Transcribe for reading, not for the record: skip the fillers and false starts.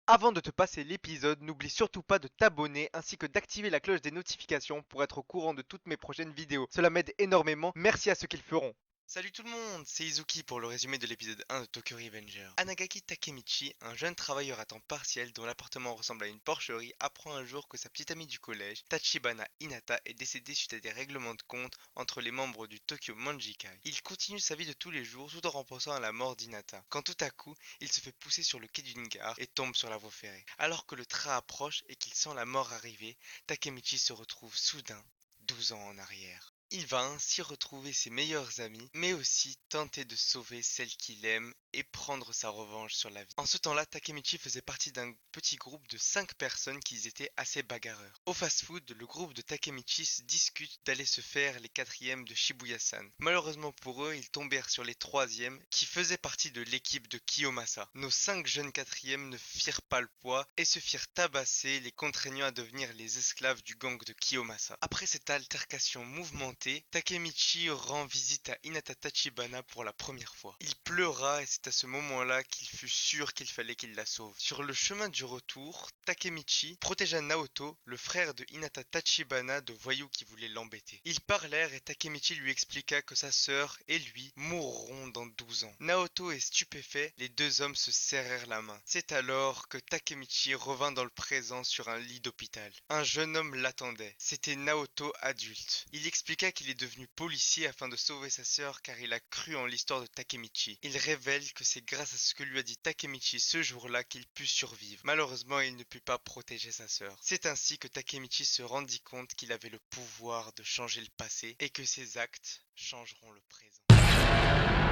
Avant de te passer l'épisode, n'oublie surtout pas de t'abonner ainsi que d'activer la cloche des notifications pour être au courant de toutes mes prochaines vidéos. Cela m'aide énormément, merci à ceux qui le feront. Salut tout le monde, c'est Izuki pour le résumé de l'épisode 1 de Tokyo Revenger. Anagaki Takemichi, un jeune travailleur à temps partiel dont l'appartement ressemble à une porcherie, apprend un jour que sa petite amie du collège, Tachibana Hinata, est décédée suite à des règlements de compte entre les membres du Tokyo Manjikai. Il continue sa vie de tous les jours tout en repensant à la mort d'Hinata, quand tout à coup, il se fait pousser sur le quai d'une gare et tombe sur la voie ferrée. Alors que le train approche et qu'il sent la mort arriver, Takemichi se retrouve soudain 12 ans en arrière. Il va ainsi retrouver ses meilleurs amis, mais aussi tenter de sauver celle qu'il aime et prendre sa revanche sur la vie. En ce temps-là, Takemichi faisait partie d'un petit groupe de 5 personnes qui étaient assez bagarreurs. Au fast-food, le groupe de Takemichi se discute d'aller se faire les quatrièmes de Shibuya-san. Malheureusement pour eux, ils tombèrent sur les troisièmes qui faisaient partie de l'équipe de Kiyomasa. Nos 5 jeunes quatrièmes ne firent pas le poids et se firent tabasser, les contraignant à devenir les esclaves du gang de Kiyomasa. Après cette altercation mouvementée, Takemichi rend visite à Hinata Tachibana pour la première fois. Il pleura et c'est à ce moment-là qu'il fut sûr qu'il fallait qu'il la sauve. Sur le chemin du retour, Takemichi protégea Naoto, le frère de Hinata Tachibana, de voyous qui voulaient l'embêter. Ils parlèrent et Takemichi lui expliqua que sa sœur et lui mourront dans 12 ans. Naoto est stupéfait, les deux hommes se serrèrent la main. C'est alors que Takemichi revint dans le présent sur un lit d'hôpital. Un jeune homme l'attendait. C'était Naoto adulte. Il expliqua qu'il est devenu policier afin de sauver sa sœur car il a cru en l'histoire de Takemichi. Il révèle que c'est grâce à ce que lui a dit Takemichi ce jour-là qu'il put survivre. Malheureusement, il ne put pas protéger sa sœur. C'est ainsi que Takemichi se rendit compte qu'il avait le pouvoir de changer le passé et que ses actes changeront le présent.